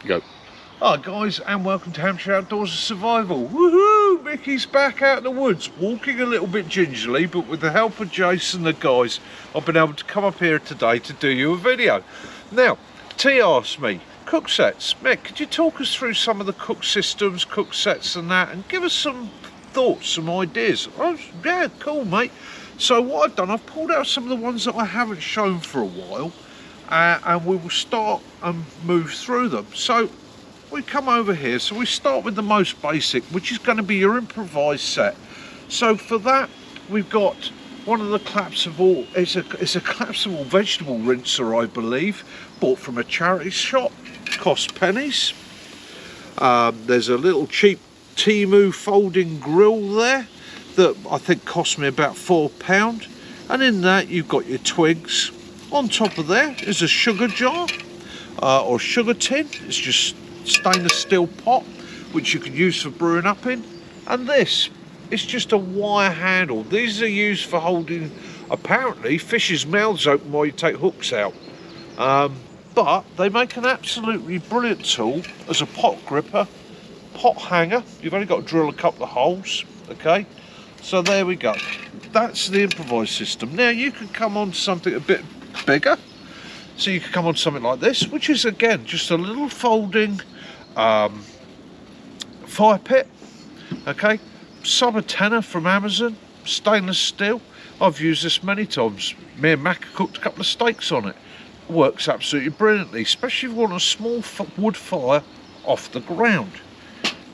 Go. Hi guys, and welcome to Hampshire Outdoors and Survival. Woohoo! Mickey's back out in the woods, walking a little bit gingerly, but with the help of Jason and the guys, I've been able to come up here today to do you a video. Now, T asked me, Cooksets, Mick, could you talk us through some of the cook systems, Cooksets and that, and give us some thoughts, some ideas? Yeah, cool, mate. So what I've done, I've pulled out some of the ones that I haven't shown for a while, and we will start and move through them. So we come over here, so we start with the most basic, which is going to be your improvised set. So for that, we've got one of the collapsible, it's a collapsible vegetable rinser, I believe, bought from a charity shop, cost pennies. There's a little cheap Temu folding grill there that I think cost me about £4, and in that you've got your twigs. On top of there is a sugar jar or sugar tin. It's just stainless steel pot which you can use for brewing up in, and this is just a wire handle. These are used for holding apparently fish's mouths open while you take hooks out, but they make an absolutely brilliant tool as a pot gripper, pot hanger. You've only got to drill a couple of holes. Okay, so there we go. That's the improvised system. Now you can come on to something a bit bigger, so you can come on to something like this, which is again just a little folding fire pit. Okay, sub a tenner from Amazon, stainless steel. I've used this many times. Me and Mac cooked a couple of steaks on it. Works absolutely brilliantly, especially if you want a small wood fire off the ground.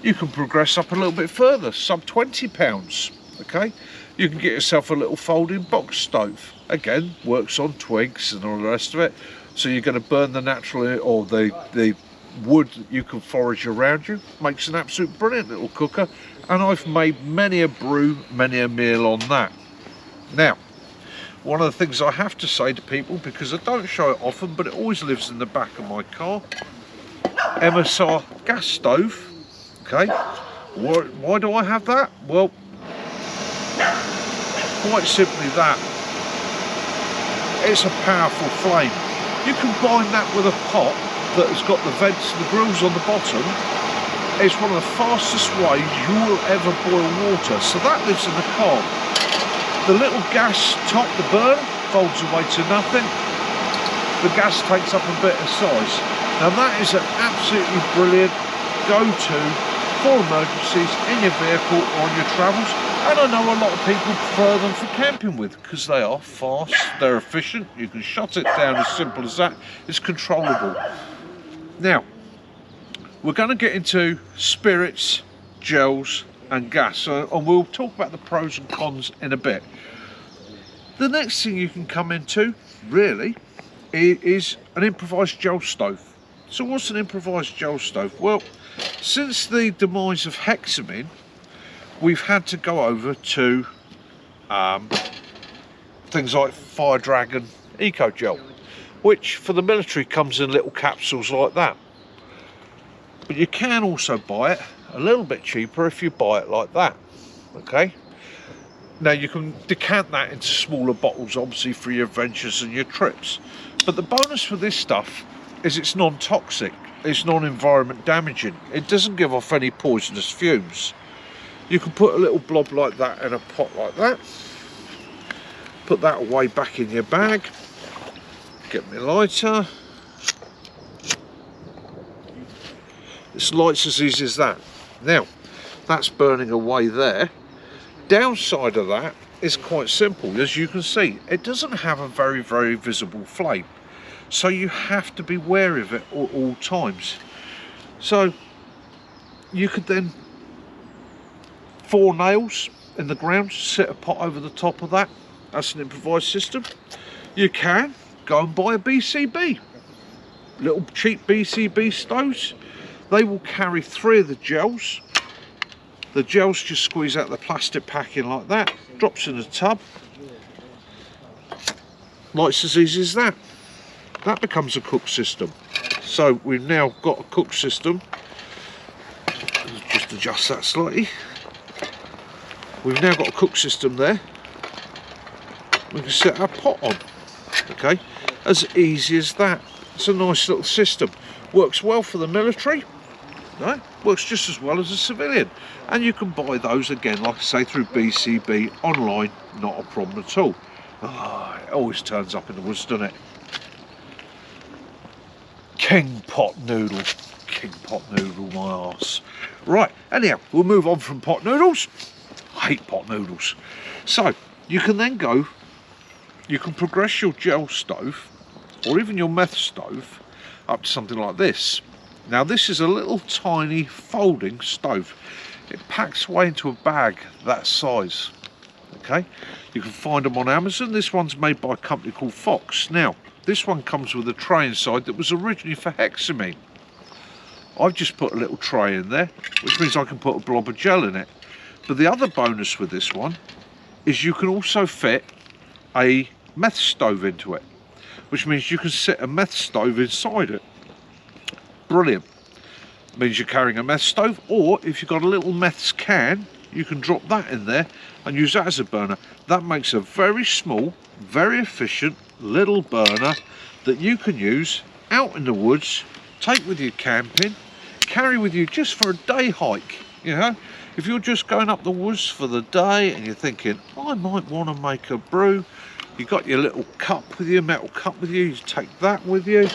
You can progress up a little bit further, sub £20. Okay, you can get yourself a little folding box stove. Again, works on twigs and all the rest of it. So you're going to burn the natural or the wood that you can forage around you. Makes an absolute brilliant little cooker, and I've made many a brew, many a meal on that. Now, one of the things I have to say to people, because I don't show it often, but it always lives in the back of my car, MSR gas stove. Okay, why do I have that? Well, quite simply that it's a powerful flame. You combine that with a pot that has got the vents and the grills on the bottom. It's one of the fastest ways you will ever boil water. So that lives in the car. The little gas top, the burner, folds away to nothing. The gas takes up a bit of size. Now that is an absolutely brilliant go-to for emergencies in your vehicle or on your travels. And I know a lot of people prefer them for camping with, because they are fast, they're efficient, you can shut it down as simple as that, it's controllable. Now, we're going to get into spirits, gels and gas, and we'll talk about the pros and cons in a bit. The next thing you can come into, really, is an improvised gel stove. So what's an improvised gel stove? Well, since the demise of hexamine, we've had to go over to things like Fire Dragon Eco Gel, which for the military comes in little capsules like that. But you can also buy it a little bit cheaper if you buy it like that. Okay, now you can decant that into smaller bottles, obviously, for your adventures and your trips. But the bonus for this stuff is it's non-toxic, it's non-environment damaging, it doesn't give off any poisonous fumes. You can put a little blob like that in a pot like that, put that away back in your bag, get me a lighter. This lights as easy as that. Now, that's burning away there. Downside of that is quite simple. As you can see, it doesn't have a very, very visible flame. So you have to be wary of it at all times. So you could then 4 nails in the ground, set a pot over the top of that. That's an improvised system. You can go and buy a BCB, little cheap BCB stoves. They will carry 3 of the gels. The gels just squeeze out the plastic packing like that, drops in a tub, lights as easy as that. That becomes a cook system. So we've now got a cook system. Let's just adjust that slightly. We've now got a cook system there. We can set our pot on. Okay, as easy as that. It's a nice little system. Works well for the military, right? Works just as well as a civilian. And you can buy those again, like I say, through BCB online, not a problem at all. Oh, it always turns up in the woods, doesn't it? King pot noodle. King pot noodle, my arse. Right, anyhow, we'll move on from pot noodles. I hate pot noodles. So, you can then go, you can progress your gel stove, or even your meth stove, up to something like this. Now, this is a little tiny folding stove. It packs away into a bag that size. Okay, you can find them on Amazon. This one's made by a company called Fox. Now, this one comes with a tray inside that was originally for hexamine. I've just put a little tray in there, which means I can put a blob of gel in it. But the other bonus with this one is you can also fit a meth stove into it, which means you can set a meth stove inside it. Brilliant. Means you're carrying a meth stove, or if you've got a little meths can, you can drop that in there and use that as a burner. That makes a very small, very efficient little burner that you can use out in the woods, take with you camping, carry with you just for a day hike. You know, if you're just going up the woods for the day and you're thinking, I might want to make a brew, you've got your little cup with you, metal cup with you, you take that with you.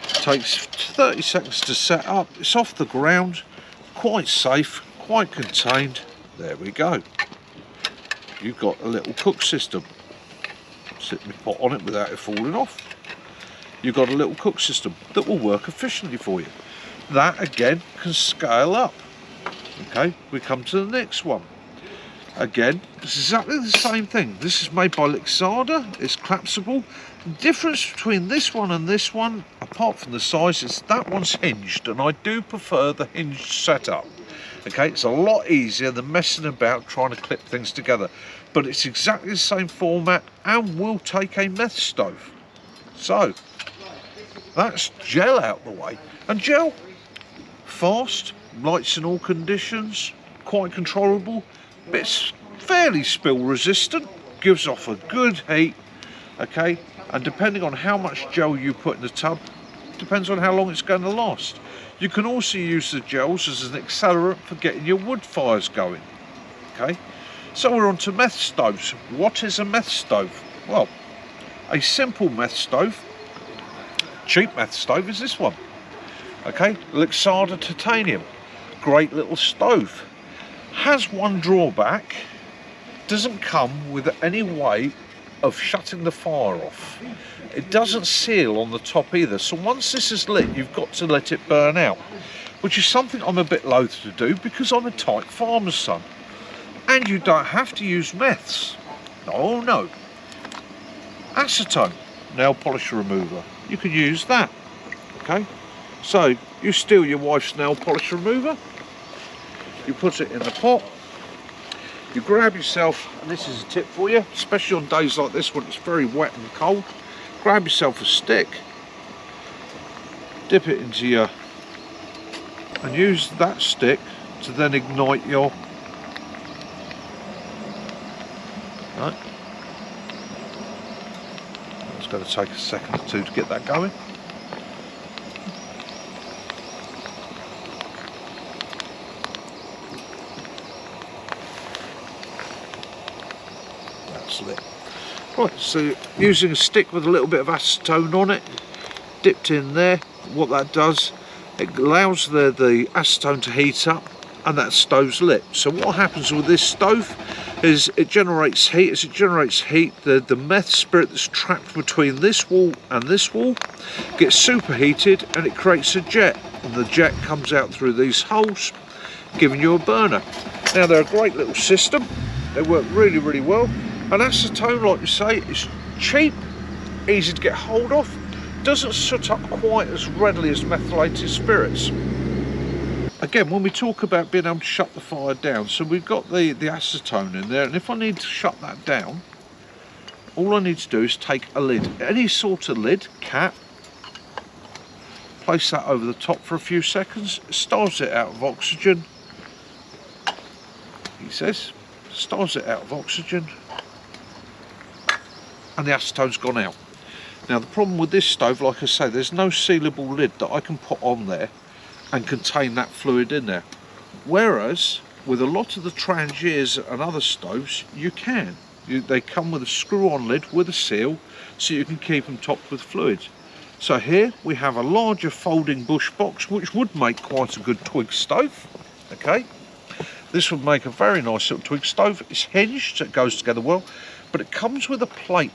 Takes 30 seconds to set up. It's off the ground, quite safe, quite contained. There we go. You've got a little cook system. Sit my pot on it without it falling off. You've got a little cook system that will work efficiently for you. That again can scale up. Okay, we come to the next one. Again, it's exactly the same thing. This is made by Lixada. It's collapsible. The difference between this one and this one, apart from the size, is that one's hinged, and I do prefer the hinged setup. Okay, it's a lot easier than messing about trying to clip things together, but it's exactly the same format and will take a meth stove. So that's gel out the way, and gel, fast, lights in all conditions, quite controllable, it's fairly spill resistant, gives off a good heat. Okay, and depending on how much gel you put in the tub, depends on how long it's going to last. You can also use the gels as an accelerant for getting your wood fires going. Okay, so we're on to meth stoves. What is a meth stove? Well, a simple meth stove, cheap meth stove is this one. Okay, Lixada titanium, great little stove. Has one drawback, doesn't come with any way of shutting the fire off. It doesn't seal on the top either, so once this is lit, you've got to let it burn out, which is something I'm a bit loath to do because I'm a tight farmer's son. And you don't have to use meths. Oh no. Acetone, nail polish remover, you can use that. Okay, so you steal your wife's nail polish remover, you put it in the pot, you grab yourself, and this is a tip for you, especially on days like this when it's very wet and cold, grab yourself a stick, dip it into your, and use that stick to then ignite your, right, it's going to take a second or two to get that going. Lit. Right, so using a stick with a little bit of acetone on it, dipped in there, what that does, it allows the acetone to heat up and that stove's lit. So what happens with this stove is it generates heat. As it generates heat, the meth spirit that's trapped between this wall and this wall gets superheated and it creates a jet, and the jet comes out through these holes, giving you a burner. Now they're a great little system, they work really, really well. And acetone, like you say, is cheap, easy to get hold of, doesn't soot up quite as readily as methylated spirits. Again, when we talk about being able to shut the fire down, so we've got the acetone in there, and if I need to shut that down, all I need to do is take a lid, any sort of lid, cap, place that over the top for a few seconds, starves it out of oxygen, he says, starves it out of oxygen, and the acetone's gone out. Now the problem with this stove, like I say, there's no sealable lid that I can put on there and contain that fluid in there. Whereas with a lot of the Trangiers and other stoves, you can. They come with a screw-on lid with a seal, so you can keep them topped with fluid. So here we have a larger folding bush box, which would make quite a good twig stove. Okay, this would make a very nice little twig stove. It's hinged, so it goes together well, but it comes with a plate,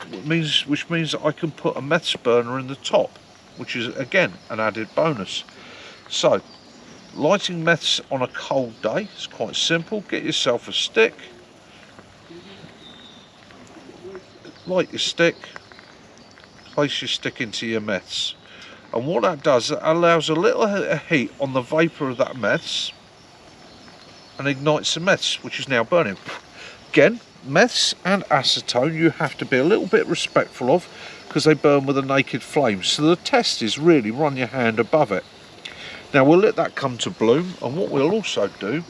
which means that I can put a meths burner in the top, which is again an added bonus. So lighting meths on a cold day is quite simple. Get yourself a stick, light your stick, place your stick into your meths, and what that does, it allows a little heat on the vapour of that meths and ignites the meths, which is now burning. Again, meths and acetone you have to be a little bit respectful of, because they burn with a naked flame, so the test is really run your hand above it. Now we'll let that come to bloom, and what we'll also do,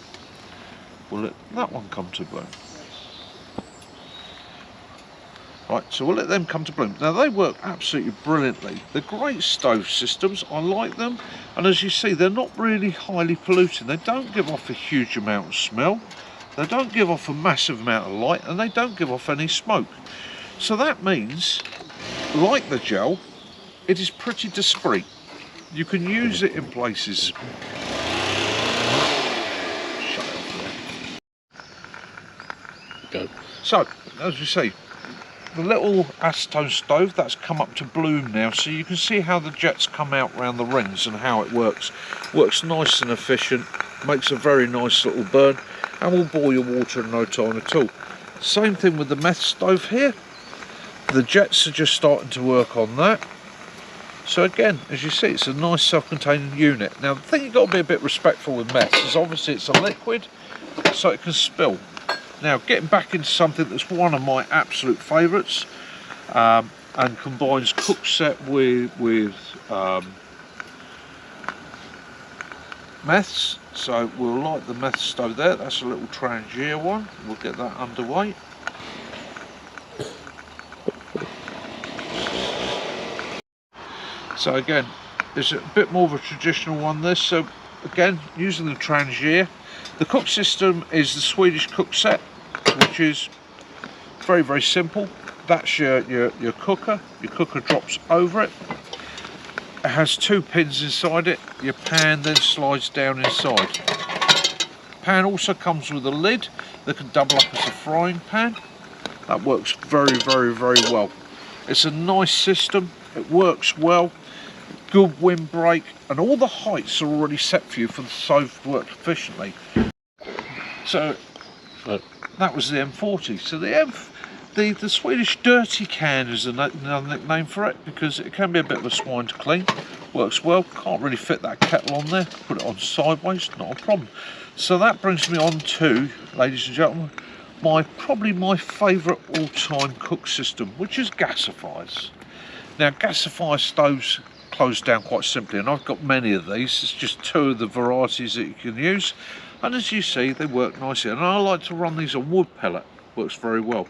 we'll let that one come to bloom. Right, so we'll let them come to bloom. Now they work absolutely brilliantly. They're great stove systems, I like them, and as you see, they're not really highly polluting. They don't give off a huge amount of smell, they don't give off a massive amount of light, and they don't give off any smoke. So that means, like the gel, it is pretty discreet. You can use it in places. Shut up there. Go. So, as you see, the little acetone stove, that's come up to bloom now, so you can see how the jets come out around the rings and how it works. Works nice and efficient, makes a very nice little burn, and will boil your water in no time at all. Same thing with the meth stove here. The jets are just starting to work on that. So again, as you see, it's a nice self-contained unit. Now the thing you've got to be a bit respectful with meths is obviously it's a liquid, so it can spill. Now getting back into something that's one of my absolute favourites, and combines Cookset with meths. So we'll light the meth stove there. That's a little Trangier one. We'll get that underway. So again, there's a bit more of a traditional one this. So again, using the Trangier. The cook system is the Swedish Cookset, which is very, very simple. That's your cooker. Your cooker drops over it. It has two pins inside it. Your pan then slides down inside. Pan also comes with a lid that can double up as a frying pan. That works very, very, very well. It's a nice system. It works well. Good windbreak, and all the heights are already set for you for the stove to work efficiently. So that was the M40. So the Swedish dirty can is another nickname for it, because it can be a bit of a swine to clean. Works well. Can't really fit that kettle on there. Put it on sideways, not a problem. So that brings me on to, ladies and gentlemen, probably my favourite all-time cook system, which is gasifiers. Now gasifier stoves close down quite simply, and I've got many of these. It's just two of the varieties that you can use, and as you see, they work nicely, and I like to run these on wood pellet. Works very well.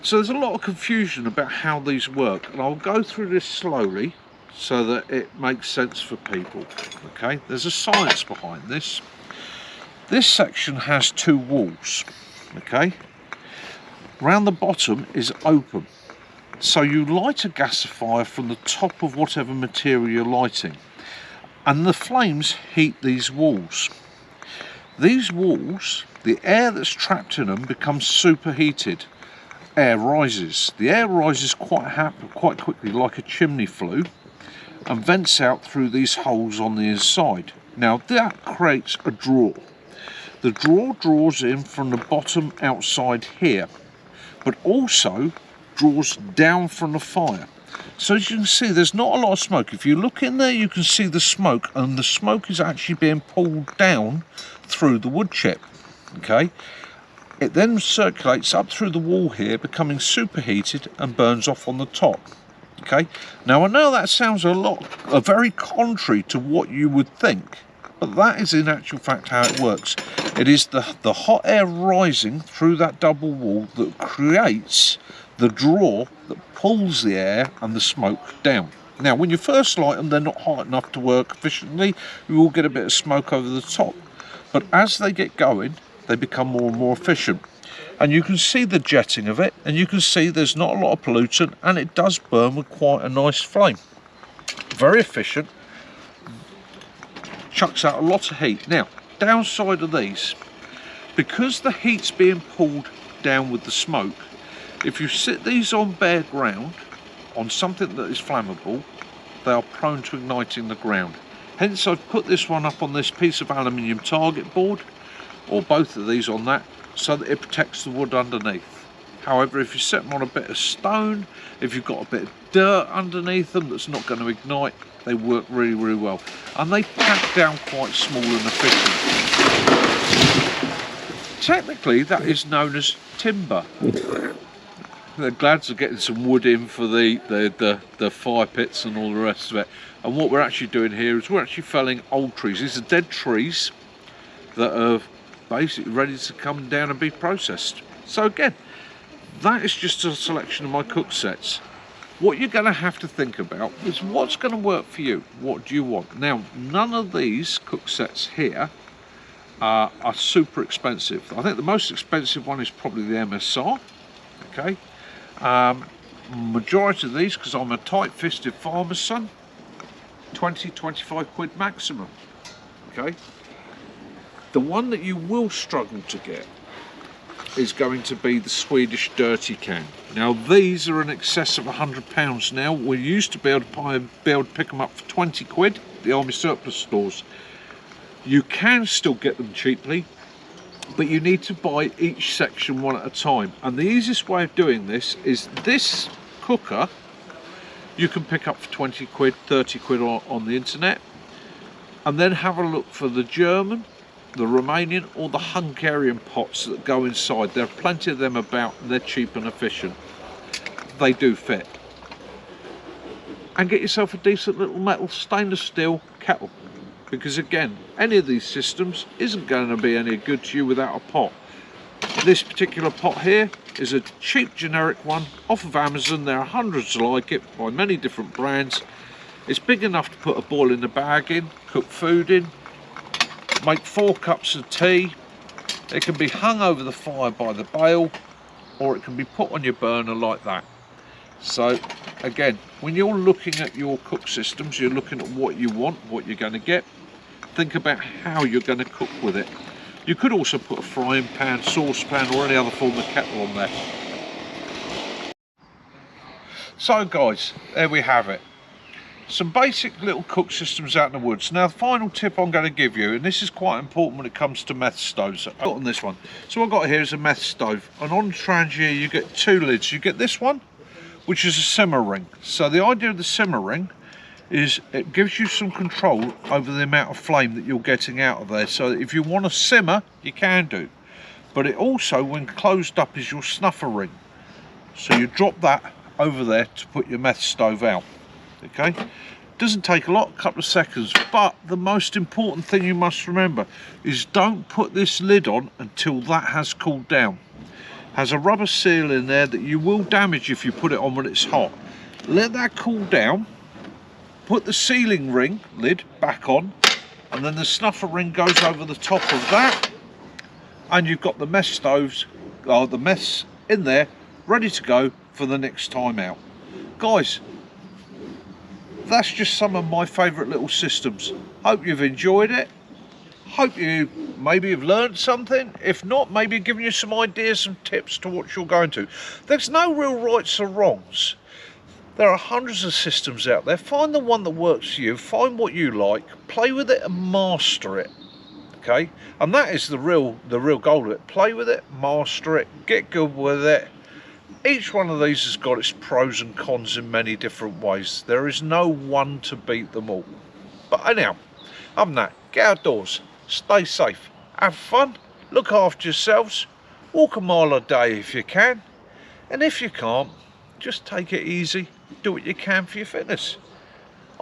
So there's a lot of confusion about how these work, and I'll go through this slowly so that it makes sense for people. Okay, there's a science behind this. This section has two walls. Okay, round the bottom is open. So you light a gasifier from the top of whatever material you're lighting, and the flames heat these walls. These walls, the air that's trapped in them becomes superheated. Air rises. The air rises quite quickly, like a chimney flue, and vents out through these holes on the inside. Now that creates a draw. The draw draws in from the bottom outside here, but also draws down from the fire. So as you can see, there's not a lot of smoke. If you look in there, you can see the smoke, and the smoke is actually being pulled down through the wood chip. Okay, it then circulates up through the wall here, becoming superheated, and burns off on the top. Okay, now I know that sounds very contrary to what you would think, but that is in actual fact how it works. It is the hot air rising through that double wall that creates the drawer that pulls the air and the smoke down. Now, when you first light them, they're not hot enough to work efficiently. You will get a bit of smoke over the top. But as they get going, they become more and more efficient. And you can see the jetting of it, and you can see there's not a lot of pollutant, and it does burn with quite a nice flame. Very efficient. Chucks out a lot of heat. Now, downside of these, because the heat's being pulled down with the smoke, if you sit these on bare ground, on something that is flammable, they are prone to igniting the ground. Hence I've put this one up on this piece of aluminium target board, or both of these on that, so that it protects the wood underneath. However, if you set them on a bit of stone, if you've got a bit of dirt underneath them that's not going to ignite, they work really, really well. And they pack down quite small and efficient. Technically, that is known as timber. The lads are getting some wood in for the fire pits and all the rest of it. And what we're actually doing here is we're actually felling old trees. These are dead trees that are basically ready to come down and be processed. So again, that is just a selection of my cook sets. What you're going to have to think about is what's going to work for you. What do you want? Now, none of these cook sets here are super expensive. I think the most expensive one is probably the MSR. Okay. Majority of these, because I'm a tight-fisted farmer's son, 20-25 quid maximum. Okay. The one that you will struggle to get is going to be the Swedish dirty can. Now these are in excess of £100 now. We used to be able to pick them up for 20 quid, the army surplus stores. You can still get them cheaply, but you need to buy each section one at a time. And the easiest way of doing this is this cooker you can pick up for 20 quid, 30 quid on the internet, and then have a look for the German, the Romanian or the Hungarian pots that go inside. There are plenty of them about, and they're cheap and efficient. They do fit. And get yourself a decent little metal stainless steel kettle, because again, any of these systems isn't going to be any good to you without a pot. This particular pot here is a cheap generic one off of Amazon. There are hundreds like it by many different brands. It's big enough to put a boil in the bag in, cook food in, make 4 cups of tea. It can be hung over the fire by the bale, or it can be put on your burner like that. So again, when you're looking at your cook systems, you're looking at what you want, what you're going to get. Think about how you're going to cook with it. You could also put a frying pan, saucepan or any other form of kettle on there. So guys, there we have it. Some basic little cook systems out in the woods. Now the final tip I'm going to give you, and this is quite important when it comes to meth stoves. I've got on this one. So what I've got here is a meth stove, and on the Trangia you get 2 lids. You get this one, which is a simmer ring. So the idea of the simmer ring is it gives you some control over the amount of flame that you're getting out of there. So if you want to simmer, you can do. But it also, when closed up, is your snuffer ring. So you drop that over there to put your meth stove out. Okay, doesn't take a lot, a couple of seconds. But the most important thing you must remember is don't put this lid on until that has cooled down. Has a rubber seal in there that you will damage if you put it on when it's hot. Let that cool down, put the sealing ring lid back on, and then the snuffer ring goes over the top of that, and you've got the meth stoves, or the meths in there, ready to go for the next time out. Guys, that's just some of my favourite little systems. Hope you've enjoyed it. Hope you maybe have learned something. If not, maybe giving you some ideas, some tips to what you're going to. There's no real rights or wrongs. There are hundreds of systems out there. Find the one that works for you. Find what you like. Play with it and master it. Okay? And that is the real goal of it. Play with it, master it, get good with it. Each one of these has got its pros and cons in many different ways. There is no one to beat them all. But anyhow, other than that, get outdoors. Stay safe, have fun, look after yourselves, walk a mile a day if you can, and if you can't, just take it easy, do what you can for your fitness.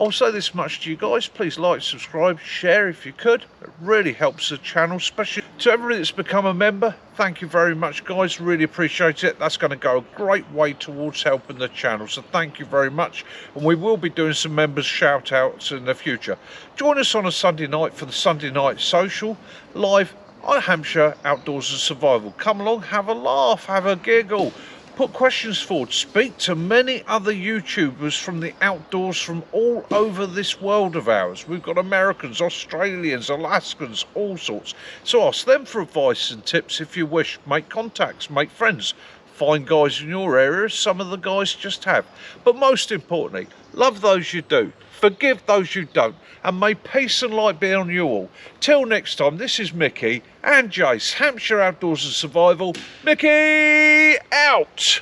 I'll say this much to you guys, please like, subscribe, share if you could. It really helps the channel, especially to everybody that's become a member. Thank you very much guys, really appreciate it. That's going to go a great way towards helping the channel, so thank you very much. And we will be doing some members shout outs in the future. Join us on a Sunday night for the Sunday Night Social live on Hampshire Outdoors and Survival. Come along, have a laugh, have a giggle. Put questions forward, speak to many other YouTubers from the outdoors from all over this world of ours. We've got Americans, Australians, Alaskans, all sorts. So ask them for advice and tips if you wish. Make contacts, make friends. Find guys in your area, as some of the guys just have. But most importantly, love those you do. Forgive those you don't. And may peace and light be on you all. Till next time, this is Mickey and Jace, Hampshire Outdoors and Survival. Mickey out!